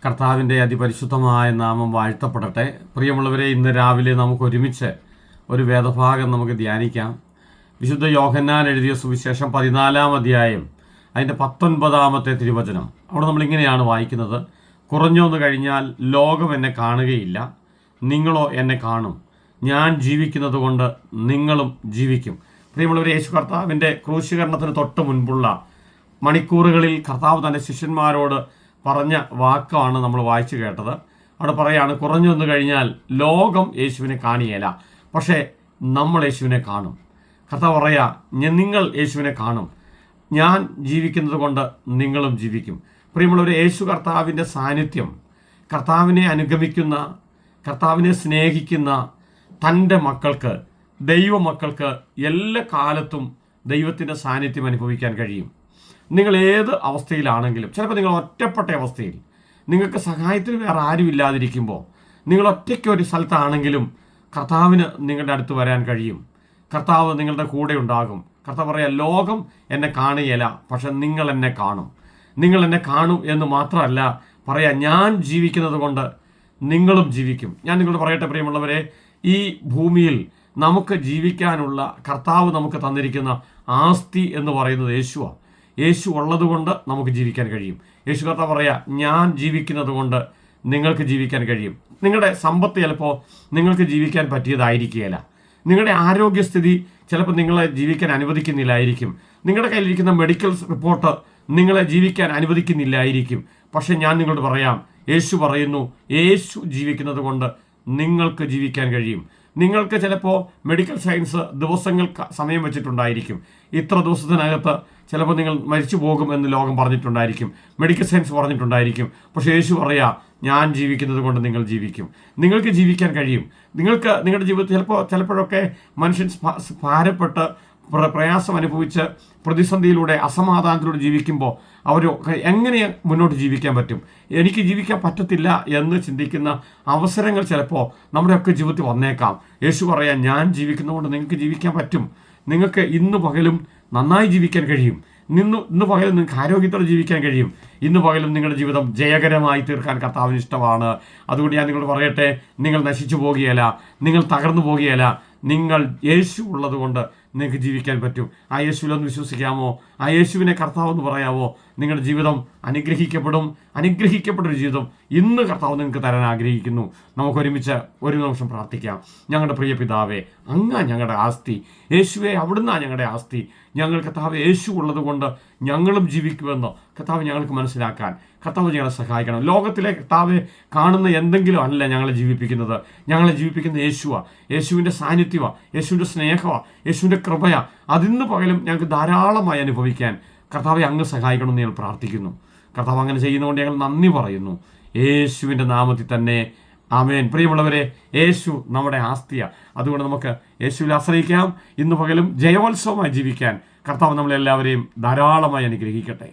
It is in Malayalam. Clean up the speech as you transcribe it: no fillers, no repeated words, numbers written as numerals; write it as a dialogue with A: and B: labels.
A: കർത്താവിൻ്റെ അതിപരിശുദ്ധമായ നാമം വാഴ്ത്തപ്പെടട്ടെ. പ്രിയമുള്ളവരെ, ഇന്ന് രാവിലെ നമുക്ക് ഒരുമിച്ച് ഒരു വേദഭാഗം നമുക്ക് ധ്യാനിക്കാം. വിശുദ്ധ യോഹന്നാൻ എഴുതിയ സുവിശേഷം 14-ാം അധ്യായം അതിൻ്റെ 19-ാമത്തെ തിരുവചനം. അവിടെ നമ്മളിങ്ങനെയാണ് വായിക്കുന്നത്: കുറഞ്ഞൊന്നു കഴിഞ്ഞാൽ ലോകം എന്നെ കാണുകയില്ല, നിങ്ങളോ എന്നെ കാണും. ഞാൻ ജീവിക്കുന്നത് കൊണ്ട് നിങ്ങളും ജീവിക്കും. പ്രിയമുള്ളവരെ, യേശു കർത്താവിൻ്റെ ക്രൂശീകരണത്തിന് തൊട്ട് മുൻപുള്ള മണിക്കൂറുകളിൽ കർത്താവ് തൻ്റെ ശിഷ്യന്മാരോട് പറഞ്ഞ വാക്കാണ് നമ്മൾ വായിച്ചു കേട്ടത്. അവിടെ പറയാണ്, കുറഞ്ഞു വന്നു കഴിഞ്ഞാൽ ലോകം യേശുവിനെ കാണിയേല, പക്ഷേ നമ്മൾ യേശുവിനെ കാണും. കർത്താവ് പറയാ, നിങ്ങൾ യേശുവിനെ കാണും, ഞാൻ ജീവിക്കുന്നത് കൊണ്ട് നിങ്ങളും ജീവിക്കും. പ്രിയമുള്ളവരെ, യേശു കർത്താവിൻ്റെ സാന്നിധ്യം, കർത്താവിനെ അനുഗമിക്കുന്ന, കർത്താവിനെ സ്നേഹിക്കുന്ന തൻ്റെ മക്കൾക്ക്, ദൈവമക്കൾക്ക് എല്ലാ കാലത്തും ദൈവത്തിൻ്റെ സാന്നിധ്യം അനുഭവിക്കാൻ കഴിയും. നിങ്ങൾ ഏത് അവസ്ഥയിലാണെങ്കിലും, ചിലപ്പോൾ നിങ്ങൾ ഒറ്റപ്പെട്ട അവസ്ഥയിൽ, നിങ്ങൾക്ക് സഹായത്തിന് വേറെ ആരും ഇല്ലാതിരിക്കുമ്പോൾ, നിങ്ങൾ ഒറ്റയ്ക്ക് ഒരു സ്ഥലത്താണെങ്കിലും കർത്താവിന് നിങ്ങളുടെ അടുത്ത് വരാൻ കഴിയും. കർത്താവ് നിങ്ങളുടെ കൂടെ ഉണ്ടാകും. കർത്താവ് പറയാം, ലോകം എന്നെ കാണുകയില്ല, പക്ഷെ നിങ്ങൾ എന്നെ കാണും. നിങ്ങൾ എന്നെ കാണും എന്ന് മാത്രമല്ല പറയാം, ഞാൻ ജീവിക്കുന്നത് കൊണ്ട് നിങ്ങളും ജീവിക്കും. ഞാൻ നിങ്ങളോട് പറയട്ടെ പ്രിയമുള്ളവരെ, ഈ ഭൂമിയിൽ നമുക്ക് ജീവിക്കാനുള്ള കർത്താവ് നമുക്ക് തന്നിരിക്കുന്ന ആസ്തി എന്ന് പറയുന്നത് യേശുവാണ്. യേശു ഉള്ളതുകൊണ്ട് നമുക്ക് ജീവിക്കാൻ കഴിയും. യേശു കർത്താവ് പറയാ, ഞാൻ ജീവിക്കുന്നത് കൊണ്ട് നിങ്ങൾക്ക് ജീവിക്കാൻ കഴിയും. നിങ്ങളുടെ സമ്പത്ത് ചിലപ്പോൾ നിങ്ങൾക്ക് ജീവിക്കാൻ പറ്റിയതായിരിക്കുകയില്ല. നിങ്ങളുടെ ആരോഗ്യസ്ഥിതി ചിലപ്പോൾ നിങ്ങളെ ജീവിക്കാൻ അനുവദിക്കുന്നില്ലായിരിക്കും. നിങ്ങളുടെ കയ്യിലിരിക്കുന്ന മെഡിക്കൽ റിപ്പോർട്ട് നിങ്ങളെ ജീവിക്കാൻ അനുവദിക്കുന്നില്ലായിരിക്കും. പക്ഷെ ഞാൻ നിങ്ങളോട് പറയാം, യേശു പറയുന്നു, യേശു ജീവിക്കുന്നത് കൊണ്ട് നിങ്ങൾക്ക് ജീവിക്കാൻ കഴിയും. നിങ്ങൾക്ക് ചിലപ്പോൾ മെഡിക്കൽ സയൻസ് ദിവസങ്ങൾ സമയം വെച്ചിട്ടുണ്ടായിരിക്കും. ഇത്ര ദിവസത്തിനകത്ത് ചിലപ്പോൾ നിങ്ങൾ മരിച്ചു പോകും എന്ന് ലോകം പറഞ്ഞിട്ടുണ്ടായിരിക്കും, മെഡിക്കൽ സയൻസ് പറഞ്ഞിട്ടുണ്ടായിരിക്കും. പക്ഷേ യേശു പറയാ, ഞാൻ ജീവിക്കുന്നത് കൊണ്ട് നിങ്ങൾ ജീവിക്കും. നിങ്ങൾക്ക് ജീവിക്കാൻ കഴിയും. നിങ്ങൾക്ക് നിങ്ങളുടെ ജീവിതത്തിൽ ചിലപ്പോഴൊക്കെ മനുഷ്യൻ ഭാരപ്പെട്ട് പ്രയാസം അനുഭവിച്ച് പ്രതിസന്ധിയിലൂടെ അസമാധാനത്തിലൂടെ ജീവിക്കുമ്പോൾ അവർ എങ്ങനെ മുന്നോട്ട് ജീവിക്കാൻ പറ്റും, എനിക്ക് ജീവിക്കാൻ പറ്റത്തില്ല എന്ന് ചിന്തിക്കുന്ന അവസരങ്ങൾ ചിലപ്പോൾ നമ്മുടെയൊക്കെ ജീവിതത്തിൽ വന്നേക്കാം. യേശു പറയാം, ഞാൻ ജീവിക്കുന്നതുകൊണ്ട് നിങ്ങൾക്ക് ജീവിക്കാൻ പറ്റും. നിങ്ങൾക്ക് ഇന്ന് പകലും നന്നായി ജീവിക്കാൻ കഴിയും. ഇന്ന് പകലും നിങ്ങൾക്ക് ആരോഗ്യത്തോടെ ജീവിക്കാൻ കഴിയും. ഇന്ന് പകലും നിങ്ങളുടെ ജീവിതം ജയകരമായി തീർക്കാൻ കർത്താവിന് ഇഷ്ടമാണ്. അതുകൊണ്ട് ഞാൻ നിങ്ങളോട് പറയട്ടെ, നിങ്ങൾ നശിച്ചു പോകുകയല്ല, നിങ്ങൾ തകർന്നു പോകുകയല്ല. നിങ്ങൾ യേശു ഉള്ളത് കൊണ്ട് നിങ്ങൾക്ക് ജീവിക്കാൻ പറ്റും. ആ യേശുവിലൊന്ന് വിശ്വസിക്കാമോ? ആ യേശുവിനെ കർത്താവെന്ന് പറയാമോ? നിങ്ങളുടെ ജീവിതം അനുഗ്രഹിക്കപ്പെടും. അനുഗ്രഹിക്കപ്പെട്ടൊരു ജീവിതം ഇന്ന് കർത്താവ് നിങ്ങൾക്ക് തരാൻ ആഗ്രഹിക്കുന്നു. നമുക്കൊരുമിച്ച് ഒരു നിമിഷം പ്രാർത്ഥിക്കാം. ഞങ്ങളുടെ പ്രിയ പിതാവേ, അങ്ങ് ഞങ്ങളുടെ ആസ്തി. യേശുവെ, അവിടുന്ന് ഞങ്ങളുടെ ആസ്തി. ഞങ്ങൾ കർത്താവ് യേശു ഉള്ളത് കൊണ്ട് ഞങ്ങളും ജീവിക്കുമെന്ന് കർത്താവ് ഞങ്ങൾക്ക് മനസ്സിലാക്കാൻ കർത്താവ് ഞങ്ങളെ സഹായിക്കണം. ലോകത്തിലെ കർത്താവെ കാണുന്ന എന്തെങ്കിലും അല്ല ഞങ്ങളെ ജീവിപ്പിക്കുന്നത്. ഞങ്ങളെ ജീവിപ്പിക്കുന്ന യേശുവാണ്. യേശുവിൻ്റെ സാന്നിധ്യമാണ്, യേശുവിൻ്റെ സ്നേഹമാണ്, യേശുവിൻ്റെ കൃപയാണ്. അതിന്ന് പകലും ഞങ്ങൾക്ക് ധാരാളമായി അനുഭവിക്കാൻ കർത്താവെ അങ്ങ് സഹായിക്കണമെന്ന് ഞങ്ങൾ പ്രാർത്ഥിക്കുന്നു. കർത്താവ് അങ്ങനെ ചെയ്യുന്നതുകൊണ്ട് ഞങ്ങൾ നന്ദി പറയുന്നു. യേശുവിൻ്റെ നാമത്തിൽ തന്നെ ആമേൻ. പ്രിയമുള്ളവരെ, യേശു നമ്മുടെ ആസ്തിയാണ്. അതുകൊണ്ട് നമുക്ക് യേശുവിൽ ആശ്രയിക്കാം. ഇന്ന് പകലും ജയോത്സവമായി ജീവിക്കാൻ കർത്താവ് നമ്മളെല്ലാവരെയും ധാരാളമായി അനുഗ്രഹിക്കട്ടെ.